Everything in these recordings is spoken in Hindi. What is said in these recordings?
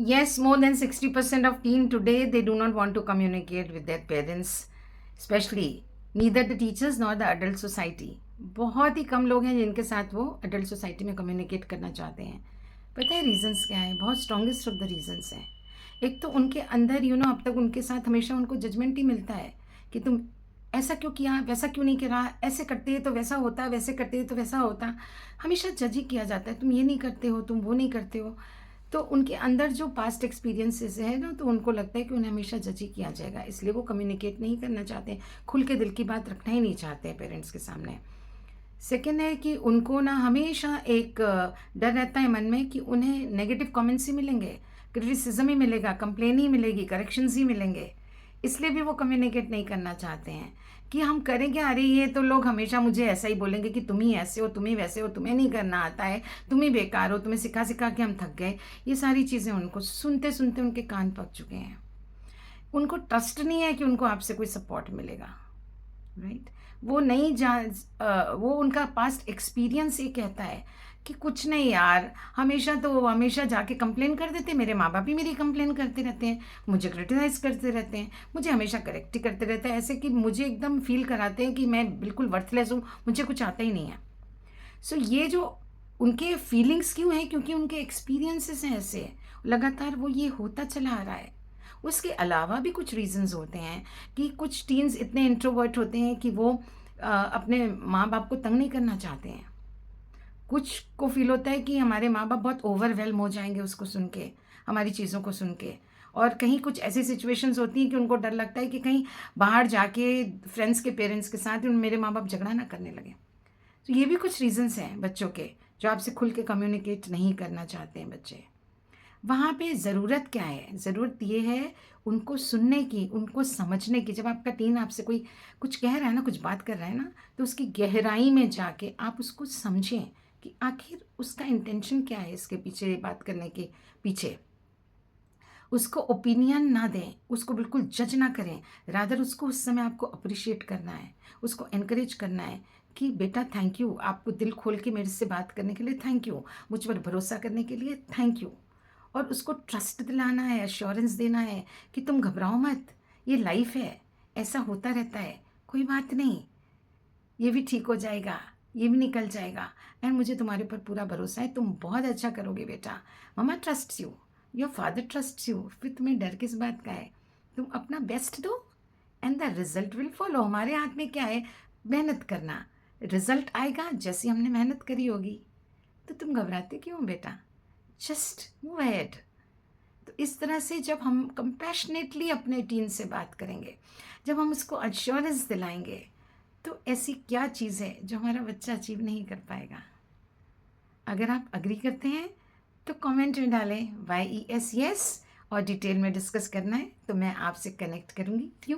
Yes, more than 60% of teen today, they do not want to communicate with their parents, especially neither the teachers nor the adult society. बहुत ही कम लोग हैं जिनके साथ वो अडल्ट सोसाइटी में कम्युनिकेट करना चाहते हैं. पता है रीजंस क्या है? बहुत स्ट्रॉन्गेस्ट ऑफ द रीजंस हैं. एक तो उनके अंदर अब तक उनके साथ हमेशा उनको जजमेंट ही मिलता है कि तुम ऐसा क्यों किया, वैसा क्यों नहीं करा, ऐसे करते तो वैसा होता, वैसे करते तो वैसा होता. हमेशा जज ही किया जाता है, तुम ये नहीं करते हो, तुम वो नहीं करते हो. तो उनके अंदर जो पास्ट एक्सपीरियंसेस है ना, तो उनको लगता है कि उन्हें हमेशा जज ही किया जाएगा, इसलिए वो कम्युनिकेट नहीं करना चाहते, खुल के दिल की बात रखना ही नहीं चाहते हैं पेरेंट्स के सामने. सेकेंड है कि उनको ना हमेशा एक डर रहता है मन में कि उन्हें नेगेटिव कमेंट्स ही मिलेंगे, क्रिटिसिज्म ही मिलेगा, कंप्लेन ही मिलेगी, करेक्शंस ही मिलेंगे. इसलिए भी वो कम्युनिकेट नहीं करना चाहते हैं कि हम करें क्या, अरे ये तो लोग हमेशा मुझे ऐसा ही बोलेंगे कि तुम ही ऐसे हो, तुम ही वैसे हो, तुम्हें नहीं करना आता है, तुम ही बेकार हो, तुम्हें सिखा सिखा के हम थक गए. ये सारी चीज़ें उनको सुनते सुनते उनके कान पक चुके हैं. उनको ट्रस्ट नहीं है कि उनको आपसे कोई सपोर्ट मिलेगा. राइट. वो नहीं वो उनका पास्ट एक्सपीरियंस ये कहता है कि कुछ नहीं यार, हमेशा जाके कंप्लेन कर देते, मेरे माँ बाप ही मेरी कंप्लेन करते रहते हैं, मुझे क्रिटिसाइज करते रहते हैं, मुझे हमेशा करेक्ट ही करते रहते हैं, ऐसे कि मुझे एकदम फील कराते हैं कि मैं बिल्कुल वर्थलेस हूँ, मुझे कुछ आता ही नहीं है. सो ये जो उनके फीलिंग्स क्यों हैं, क्योंकि उनके एक्सपीरियंसेस हैं ऐसे, लगातार वो ये होता चला आ रहा है. उसके अलावा भी कुछ रीजंस होते हैं कि कुछ टीन्स इतने इंट्रोवर्ट होते हैं कि वो अपने माँ बाप को तंग नहीं करना चाहते हैं. कुछ को फील होता है कि हमारे माँ बाप बहुत ओवरवेल्म हो जाएंगे उसको सुन के, हमारी चीज़ों को सुन के. और कहीं कुछ ऐसी सिचुएशंस होती हैं कि उनको डर लगता है कि कहीं बाहर जाके फ्रेंड्स के पेरेंट्स के साथ मेरे माँ बाप झगड़ा ना करने लगे. तो ये भी कुछ रीजंस हैं बच्चों के, जो आपसे खुल के कम्युनिकेट नहीं करना चाहते हैं बच्चे. वहाँ पे ज़रूरत क्या है? ज़रूरत ये है उनको सुनने की, उनको समझने की. जब आपका टीन आपसे कोई कुछ कह रहा है ना, कुछ बात कर रहा है ना, तो उसकी गहराई में जाके आप उसको समझें कि आखिर उसका इंटेंशन क्या है इसके पीछे, बात करने के पीछे. उसको ओपिनियन ना दें, उसको बिल्कुल जज ना करें, रादर उसको उस समय आपको अप्रिशिएट करना है, उसको एनकरेज करना है कि बेटा थैंक यू, आपको दिल खोल के मेरे से बात करने के लिए थैंक यू, मुझ पर भरोसा करने के लिए थैंक यू. और उसको ट्रस्ट दिलाना है, एश्योरेंस देना है कि तुम घबराओ मत, ये लाइफ है, ऐसा होता रहता है, कोई बात नहीं, ये भी ठीक हो जाएगा, ये भी निकल जाएगा, एंड मुझे तुम्हारे ऊपर पूरा भरोसा है, तुम बहुत अच्छा करोगे बेटा, mamma trust you, your father trust you. फिर तुम्हें डर किस बात का है? तुम अपना बेस्ट दो and the result will follow. हमारे हाथ में क्या है? मेहनत करना. रिजल्ट आएगा जैसी हमने मेहनत करी होगी. तो तुम घबराते क्यों हो बेटा? Just move ahead. तो इस तरह से जब हम कंपैशनेटली अपने टीन से बात करेंगे, जब हम उसको अश्योरेंस दिलाएंगे, तो ऐसी क्या चीज़ है जो हमारा बच्चा अचीव नहीं कर पाएगा? अगर आप अग्री करते हैं तो कमेंट में डालें YES यस, और डिटेल में डिस्कस करना है तो मैं आपसे कनेक्ट करूँगी. क्यों?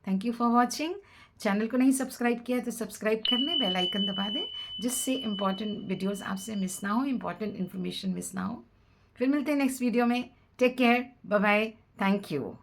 Thank you for watching. Channel को नहीं सब्सक्राइब किया तो सब्सक्राइब कर लें, बेल आइकन दबा दें, जिससे इंपॉर्टेंट वीडियोस आपसे मिस ना हो, इंपॉर्टेंट इन्फॉर्मेशन मिस ना हो. फिर मिलते हैं नेक्स्ट वीडियो में. Take care, bye bye, thank you.